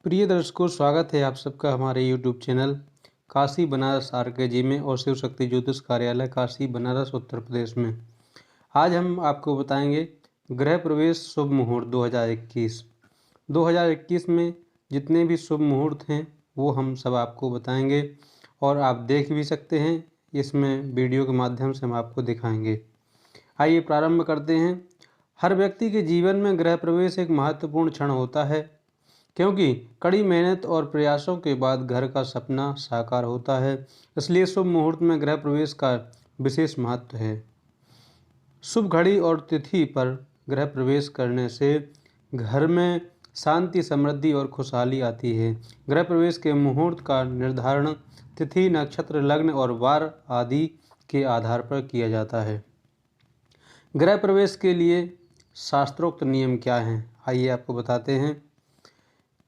प्रिय दर्शकों, स्वागत है आप सबका हमारे YouTube channel Kashi Banaras RKG में और शिव शक्ति ज्योतिष कार्यालय काशी बनारस उत्तर प्रदेश में। आज हम आपको बताएंगे गृह प्रवेश शुभ मुहूर्त 2021। 2021 में जितने भी शुभ मुहूर्त हैं वो हम सब आपको बताएंगे और आप देख भी सकते हैं। इसमें वीडियो के माध्यम से हम आपको दिखाएंगे। आइए प्रारंभ करते हैं। हर व्यक्ति के जीवन में गृह प्रवेश एक महत्वपूर्ण क्षण होता है, क्योंकि कड़ी मेहनत और प्रयासों के बाद घर का सपना साकार होता है। इसलिए शुभ मुहूर्त में गृह प्रवेश का विशेष महत्व है। शुभ घड़ी और तिथि पर गृह प्रवेश करने से घर में शांति, समृद्धि और खुशहाली आती है। गृह प्रवेश के मुहूर्त का निर्धारण तिथि, नक्षत्र, लग्न और वार आदि के आधार पर किया जाता है। गृह प्रवेश के लिए शास्त्रोक्त नियम क्या हैं? आइए आपको बताते हैं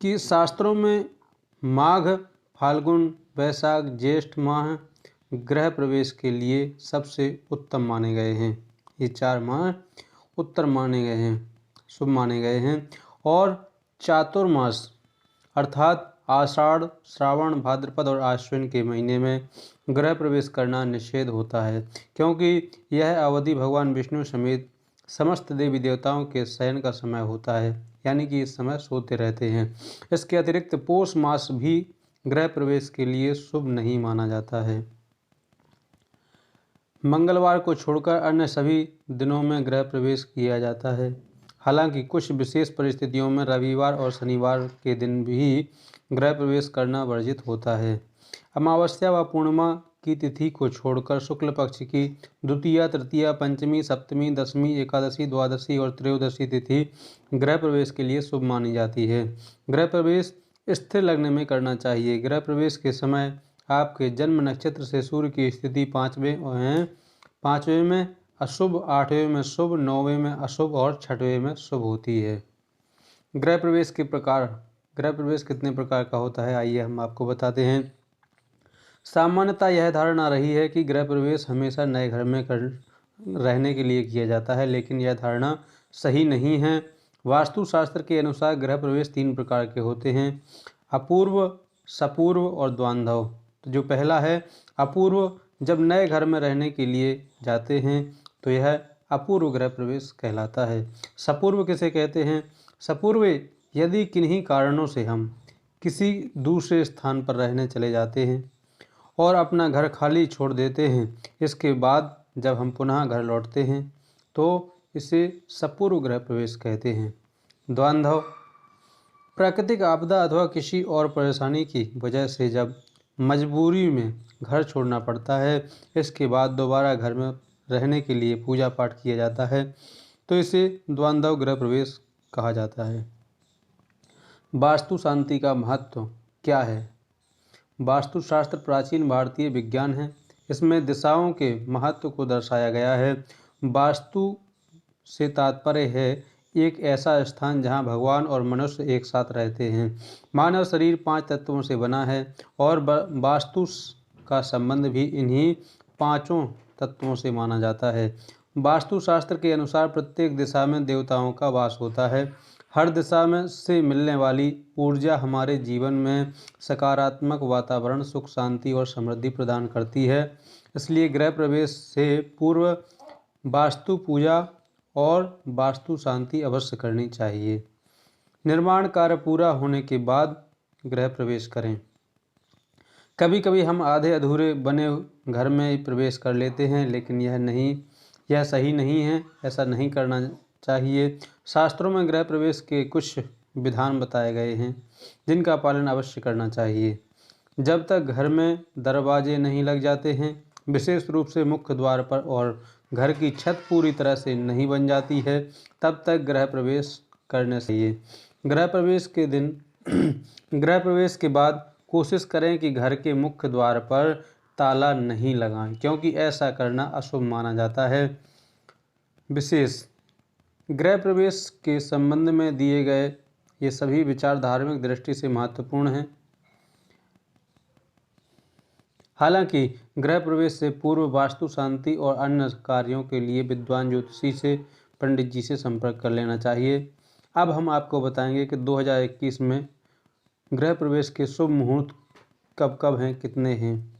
कि शास्त्रों में माघ, फाल्गुन, वैशाख, ज्येष्ठ माह गृह प्रवेश के लिए सबसे उत्तम माने गए हैं। ये 4 माह उत्तर माने गए हैं, शुभ माने गए हैं। और चातुर्मास अर्थात आषाढ़, श्रावण, भाद्रपद और आश्विन के महीने में गृह प्रवेश करना निषेध होता है, क्योंकि यह अवधि भगवान विष्णु समेत समस्त देवी देवताओं के शयन का समय होता है, यानी कि इस समय सोते रहते हैं। इसके अतिरिक्त पौष मास भी गृह प्रवेश के लिए शुभ नहीं माना जाता है। मंगलवार को छोड़कर अन्य सभी दिनों में गृह प्रवेश किया जाता है। हालांकि कुछ विशेष परिस्थितियों में रविवार और शनिवार के दिन भी गृह प्रवेश करना वर्जित होता है। अमावस्या व पूर्णिमा की तिथि को छोड़कर शुक्ल पक्ष की द्वितीया, तृतीया, पंचमी, सप्तमी, दशमी, एकादशी, द्वादशी और त्रयोदशी तिथि गृह प्रवेश के लिए शुभ मानी जाती है। गृह प्रवेश स्थिर लग्न में करना चाहिए। गृह प्रवेश के समय आपके जन्म नक्षत्र से सूर्य की स्थिति 5वें में अशुभ, 8वें में शुभ, 9वें में अशुभ और 6वें में शुभ होती है। गृह प्रवेश के प्रकार। गृह प्रवेश कितने प्रकार का होता है, आइए हम आपको बताते हैं। सामान्यतः यह धारणा रही है कि गृह प्रवेश हमेशा नए घर में रहने के लिए किया जाता है, लेकिन यह धारणा सही नहीं है। वास्तुशास्त्र के अनुसार गृह प्रवेश 3 प्रकार के होते हैं: अपूर्व, सपूर्व और द्वांधव। तो जो पहला है अपूर्व, जब नए घर में रहने के लिए जाते हैं तो यह अपूर्व गृह प्रवेश कहलाता है। सपूर्व किसे कहते हैं? सपूर्व, यदि किन्हीं कारणों से हम किसी दूसरे स्थान पर रहने चले जाते हैं और अपना घर खाली छोड़ देते हैं, इसके बाद जब हम पुनः घर लौटते हैं तो इसे सपूर्व गृह प्रवेश कहते हैं। द्वांधव, प्राकृतिक आपदा अथवा किसी और परेशानी की वजह से जब मजबूरी में घर छोड़ना पड़ता है, इसके बाद दोबारा घर में रहने के लिए पूजा पाठ किया जाता है, तो इसे द्वांधव गृह प्रवेश कहा जाता है। वास्तु शांति का महत्व क्या है? वास्तुशास्त्र प्राचीन भारतीय विज्ञान है। इसमें दिशाओं के महत्व को दर्शाया गया है। वास्तु से तात्पर्य है एक ऐसा स्थान जहां भगवान और मनुष्य एक साथ रहते हैं। मानव शरीर 5 तत्वों से बना है और वास्तु का संबंध भी इन्हीं 5 तत्वों से माना जाता है। वास्तुशास्त्र के अनुसार प्रत्येक दिशा में देवताओं का वास होता है। हर दिशा में से मिलने वाली ऊर्जा हमारे जीवन में सकारात्मक वातावरण, सुख, शांति और समृद्धि प्रदान करती है। इसलिए गृह प्रवेश से पूर्व वास्तु पूजा और वास्तु शांति अवश्य करनी चाहिए। निर्माण कार्य पूरा होने के बाद गृह प्रवेश करें। कभी कभी हम आधे अधूरे बने घर में प्रवेश कर लेते हैं, लेकिन यह सही नहीं है। ऐसा नहीं करना चाहिए। शास्त्रों में गृह प्रवेश के कुछ विधान बताए गए हैं जिनका पालन अवश्य करना चाहिए। जब तक घर में दरवाजे नहीं लग जाते हैं, विशेष रूप से मुख्य द्वार पर, और घर की छत पूरी तरह से नहीं बन जाती है, तब तक गृह प्रवेश करने चाहिए। गृह प्रवेश के दिन गृह प्रवेश के बाद कोशिश करें कि घर के मुख्य द्वार पर ताला नहीं लगाएं, क्योंकि ऐसा करना अशुभ माना जाता है। विशेष गृह प्रवेश के संबंध में दिए गए ये सभी विचार धार्मिक दृष्टि से महत्वपूर्ण हैं। हालांकि गृह प्रवेश से पूर्व वास्तु शांति और अन्य कार्यों के लिए विद्वान ज्योतिषी से, पंडित जी से संपर्क कर लेना चाहिए। अब हम आपको बताएंगे कि 2021 में गृह प्रवेश के शुभ मुहूर्त कब कब हैं, कितने हैं?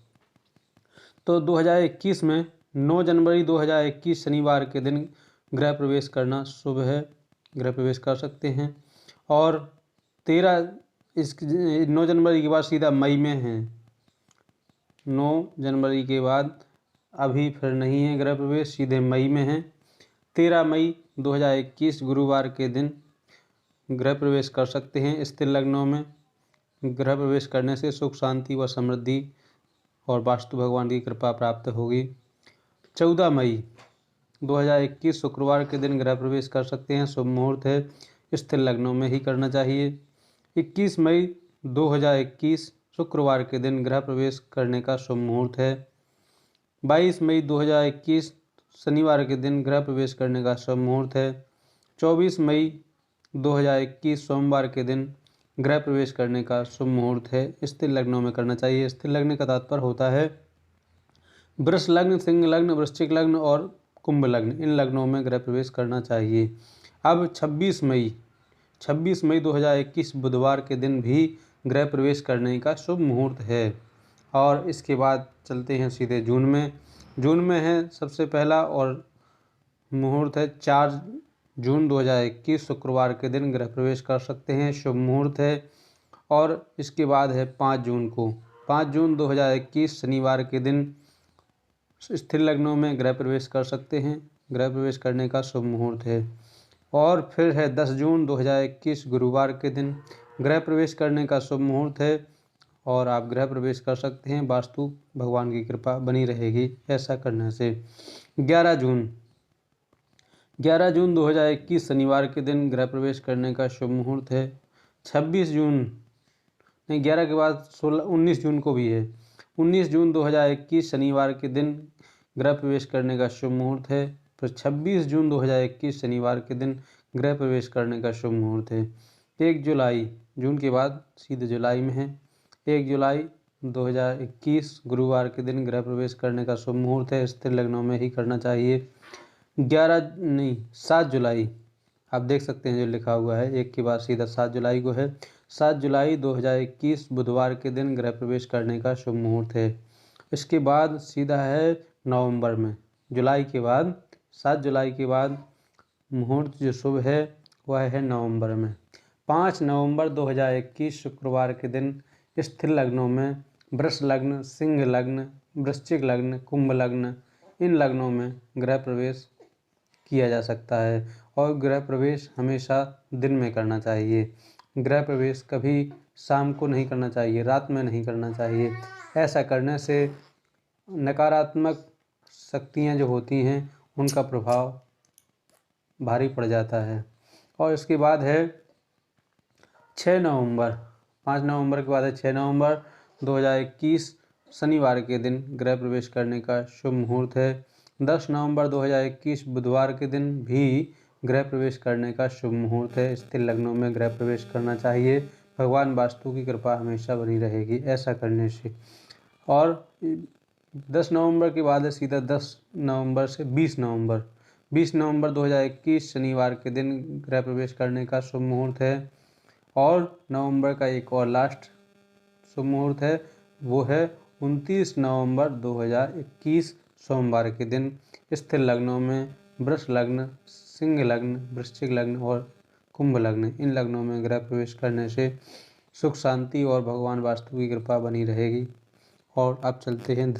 तो 2021 में 9 जनवरी 2021 शनिवार के दिन गृह प्रवेश करना शुभ है, गृह प्रवेश कर सकते हैं। और 9 जनवरी के बाद सीधा मई में है। 9 जनवरी के बाद अभी फिर नहीं है गृह प्रवेश, सीधे मई में है। 13 मई 2021 गुरुवार के दिन गृह प्रवेश कर सकते हैं। स्थिर लग्नों में गृह प्रवेश करने से सुख शांति व समृद्धि और वास्तु भगवान की कृपा प्राप्त होगी। 14 मई 2021 शुक्रवार के दिन गृह प्रवेश कर सकते हैं, शुभ मुहूर्त है, स्थिर लग्नों में ही करना चाहिए। 21 मई 2021 शुक्रवार के दिन गृह प्रवेश करने का शुभ मुहूर्त है। 22 मई 2021 शनिवार के दिन गृह प्रवेश करने का शुभ मुहूर्त है। 24 मई 2021 सोमवार के दिन गृह प्रवेश करने का शुभ मुहूर्त है, स्थिर लग्नों में करना चाहिए। स्थिर लग्न का तात्पर्य होता है वृष लग्न, सिंह लग्न, वृश्चिक लग्न और कुंभ लग्न, इन लग्नों में गृह प्रवेश करना चाहिए। अब 26 मई 2021 बुधवार के दिन भी गृह प्रवेश करने का शुभ मुहूर्त है। और इसके बाद चलते हैं सीधे जून में। जून में है सबसे पहला और मुहूर्त है 4 जून 2021 शुक्रवार के दिन गृह प्रवेश कर सकते हैं, शुभ मुहूर्त है। और इसके बाद है 5 जून को, 5 जून 2021 शनिवार के दिन स्थिर लग्नों में गृह प्रवेश कर सकते हैं, गृह प्रवेश करने का शुभ मुहूर्त है। और फिर है 10 जून 2021 गुरुवार के दिन गृह प्रवेश करने का शुभ मुहूर्त है और आप गृह प्रवेश कर सकते हैं, वास्तु भगवान की कृपा बनी रहेगी ऐसा करने से। 11 जून 2021 शनिवार के दिन गृह प्रवेश करने का शुभ मुहूर्त है। 26 जून नहीं, 11 के बाद 19 जून को भी है। 19 जून 2021 शनिवार के दिन गृह प्रवेश करने का शुभ मुहूर्त है। फिर 26 जून 2021 शनिवार के दिन गृह प्रवेश करने का शुभ मुहूर्त है। 1 जुलाई, जून के बाद सीधे जुलाई में है, 1 जुलाई 2021 गुरुवार के दिन गृह प्रवेश करने का शुभ मुहूर्त है, स्थिर लग्नों में ही करना चाहिए। 7 जुलाई, आप देख सकते हैं जो लिखा हुआ है, एक के बाद सीधा 7 जुलाई को है। 7 जुलाई 2021 बुधवार के दिन गृह प्रवेश करने का शुभ मुहूर्त है। इसके बाद सीधा है नवंबर में, जुलाई के बाद 7 जुलाई के बाद मुहूर्त जो शुभ है वह है नवंबर में। 5 नवंबर 2021 शुक्रवार के दिन स्थिर लग्नों में वृष लग्न, सिंह लग्न, वृश्चिक लग्न, कुंभ लग्न, इन लग्नों में गृह प्रवेश किया जा सकता है। और गृह प्रवेश हमेशा दिन में करना चाहिए, गृह प्रवेश कभी शाम को नहीं करना चाहिए, रात में नहीं करना चाहिए। ऐसा करने से नकारात्मक शक्तियाँ जो होती हैं उनका प्रभाव भारी पड़ जाता है। और इसके बाद है 6 नवंबर, 5 नवंबर के बाद है 6 नवंबर 2021 शनिवार के दिन गृह प्रवेश करने का शुभ मुहूर्त है। 10 नवंबर 2021 बुधवार के दिन भी गृह प्रवेश करने का शुभ मुहूर्त है, स्थिर लग्नों में गृह प्रवेश करना चाहिए, भगवान वास्तु की कृपा हमेशा बनी रहेगी ऐसा करने से। और 10 नवंबर के बाद है सीधा 10 नवंबर से 20 नवंबर 2021 शनिवार के दिन गृह प्रवेश करने का शुभ मुहूर्त है। और नवंबर का एक और लास्ट शुभ मुहूर्त है, वो है 29 नवंबर 2021 सोमवार के दिन स्थिर लग्नों में वृष लग्न, सिंह लग्न, वृश्चिक लग्न और कुंभ लग्न, इन लग्नों में गृह प्रवेश करने से सुख शांति और भगवान वास्तु की कृपा बनी रहेगी। और अब चलते हैं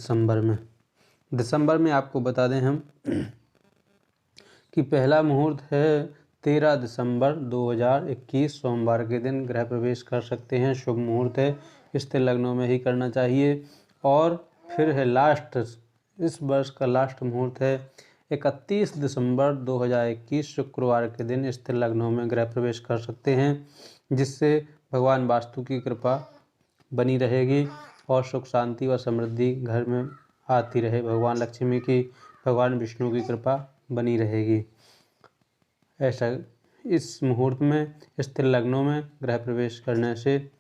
दिसंबर में आपको बता दें हम कि पहला मुहूर्त है 13 दिसंबर 2021 सोमवार के दिन गृह प्रवेश कर सकते हैं, शुभ मुहूर्त है, स्थिर लग्नों में ही करना चाहिए। और फिर है लास्ट, इस वर्ष का लास्ट मुहूर्त है 31 दिसंबर 2021 शुक्रवार के दिन स्थिर लग्नों में गृह प्रवेश कर सकते हैं, जिससे भगवान वास्तु की कृपा बनी रहेगी और सुख शांति व समृद्धि घर में आती रहे, भगवान लक्ष्मी की, भगवान विष्णु की कृपा बनी रहेगी। ऐसा इस मुहूर्त में स्थिर लग्नों में गृह प्रवेश करने से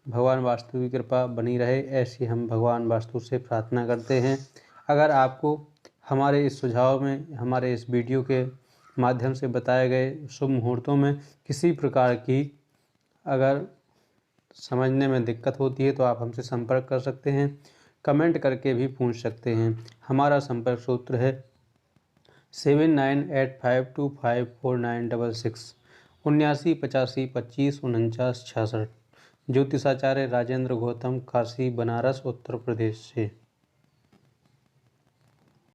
भगवान वास्तु की कृपा बनी रहे, ऐसी हम भगवान वास्तु से प्रार्थना करते हैं। अगर आपको हमारे इस सुझाव में, हमारे इस वीडियो के माध्यम से बताए गए शुभ मुहूर्तों में किसी प्रकार की अगर समझने में दिक्कत होती है तो आप हमसे संपर्क कर सकते हैं, कमेंट करके भी पूछ सकते हैं। हमारा संपर्क सूत्र है 7985254966, 7985254966। ज्योतिषाचार्य राजेंद्र गौतम, काशी बनारस उत्तर प्रदेश से।